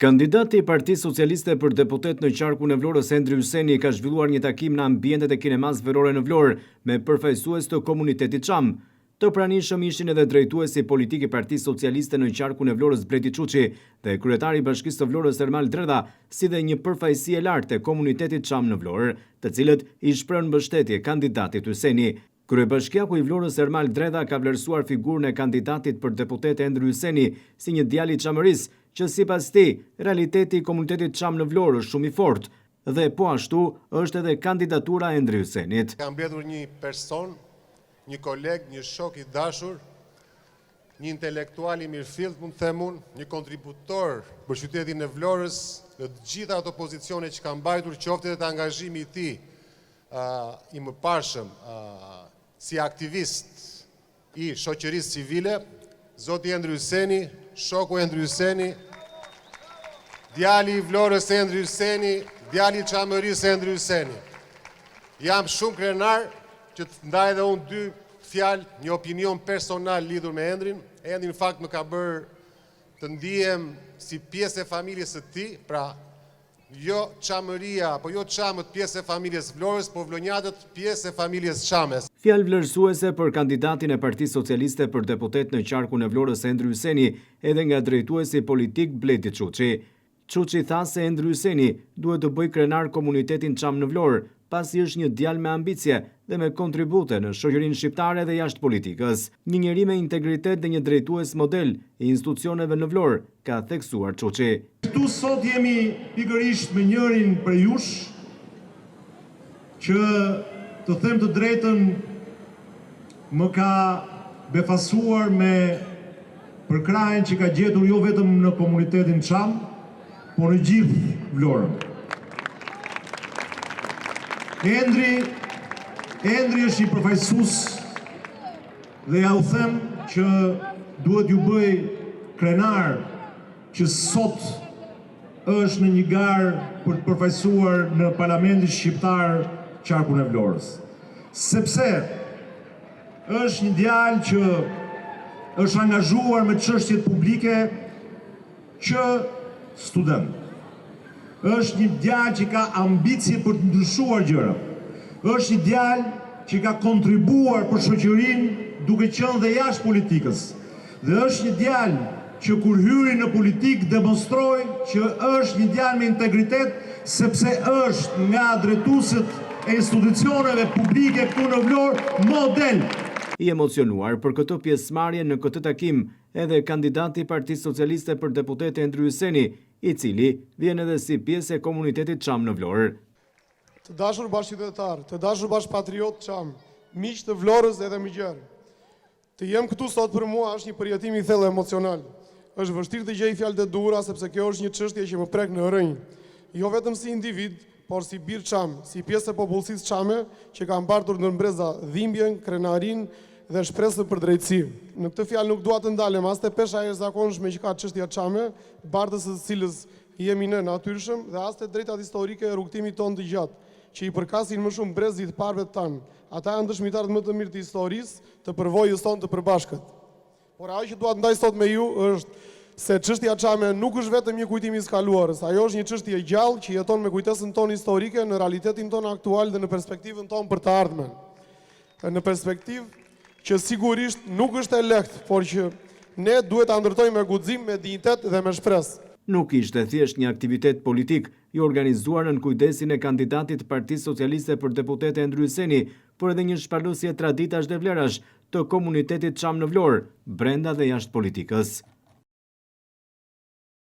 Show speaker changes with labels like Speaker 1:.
Speaker 1: Kandidati i Partisë Socialiste për deputet në qarkun e Vlorës Endri Hyseni ka zhvilluar një takim në ambientet e kinemas verore në Vlorë me përfaqësues të komunitetit Çam. Të pranishëm ishin edhe drejtuesi politik i Partisë Socialiste në qarkun e Vlorës Breti Çuçi dhe kryetari i Bashkisë së Vlorës Ermal Dredha, si dhe një përfaqësi e lartë e komunitetit Çam në Vlorë, të cilët i shprehën mbështetje kandidatit Hyseni. Kryebashkiaku i Vlorës Ermal Dredha ka vlerësuar figurën e kandidatit për deputet Endri Hyseni si një djalë i Çamërisë, që sipas tij, realiteti i komunitetit Çam në Vlorë është shumë i fortë dhe po ashtu është edhe kandidatura e Endri Hysenit.
Speaker 2: Ka mbledhur një person, një koleg, një shok i dashur, një intelektual i mirëfillt, mund të them unë, një kontributor për qytetin e Vlorës, në të gjitha ato pozicione që ka mbajtur, qoftë edhe angazhimi i tij i mëparshëm si aktivist i shoqërisë civile, zoti Endri Hyseni, shoku Endri Hyseni, djali i Vlorës Endri Hyseni, djali i Çamërisë Endri Hyseni. Jam shumë krenar që të ndaj edhe unë dy fjalë, një opinion personal lidhur me Endrin. Endri në fakt më ka bërë të ndihem si pjesë e familjes së tij, pra jo Çamëria, apo jo Çamët pjesë e familjes Vlorës, po Vlonjatët pjesë e familjes Çames.
Speaker 1: Fjalë vlerësuese për kandidatin e Partisë Socialiste për deputet në qarkun e Vlorës Endri Hyseni edhe nga drejtuesi politik Breti Çuçi. Çuçi tha se Endri Hyseni duhet të bëjë krenar komunitetin Çam në Vlorë, pasi është një djalë me ambicie dhe me kontribute në shoqërinë shqiptare dhe jashtë politikës. Një njeri me integritet dhe një drejtues model i institucioneve në Vlorë, ka theksuar Çuçi.
Speaker 3: Këtu sot jemi pikërisht me njërin prej jush që, të them të drejtën, më ka befasuar me përkrahjen që ka gjetur jo vetëm në komunitetin Çam, por në gjithë Vlorën. Endri është i përfaqësues dhe ja u them që duhet ju bëj krenar që sot është në një garë për të përfaqësuar në Parlamentin Shqiptar qarkun e Vlorës. Sepse është një djalë që është angazhuar me çështjet publike që student. Është një djalë që ka ambicie për të ndryshuar gjëra. Është një djalë që ka kontribuar për shoqërinë duke qenë dhe jashtë politikës. Dhe është një djalë që kur hyri në politikë demonstroi që është një djalë me integritet, sepse është nga drejtuesit e institucioneve publike këtu në Vlorë model.
Speaker 1: I emocionuar për këtë pjesëmarrje në këtë takim edhe kandidati i Partisë Socialiste për deputet Endri Hyseni, i cili vjen edhe si pjesë e komunitetit Çam në Vlorë.
Speaker 4: Të dashur bashkëqytetar, të dashur bashkëpatriot Çam, miq të Vlorës dhe miqër. Të jem këtu sot për mua është një përjetim i thellë emocional. Është vështirë të gjej fjalët e duhura sepse kjo është një çështje që më prek në rrënjë. Jo vetëm si individ, por si bir Çam, si pjesë e popullsisë çame që ka mbartur në breza dhimbjen, krenarin dhe shpresën për drejtësi. Në këtë fjalë nuk dua të ndalem as te pesha e zakonshme që ka çështja Çame, bardhës së cilës jemi në natyrshëm, dhe as te drejtat historike e rrugtimit tonë të gjatë, që i përkasin më shumë brezit të parëve tanë. Ata janë dëshmitarët më të mirë të historisë, të përvojës tonë të përbashkët. Por ajo që dua të ndaj sot me ju është se çështja Çame nuk është vetëm një kujtim i kaluarës, ajo është një çështje gjallë që jeton me kujtesën tonë historike në realitetin tonë aktual dhe në perspektivën tonë për të ardhmen. Në perspektivë që sigurisht nuk është e lehtë, por që ne duhet ta ndërtojmë me guxim, me dinjitet dhe me shpresë.
Speaker 1: Nuk ishte thjesht një aktivitet politik i organizuar në kujdesin e kandidatit Partisë Socialiste për deputet Endri Hyseni, por edhe një shpallësje traditash dhe vlerash të komunitetit Çam në Vlorë, brenda dhe jashtë politikës.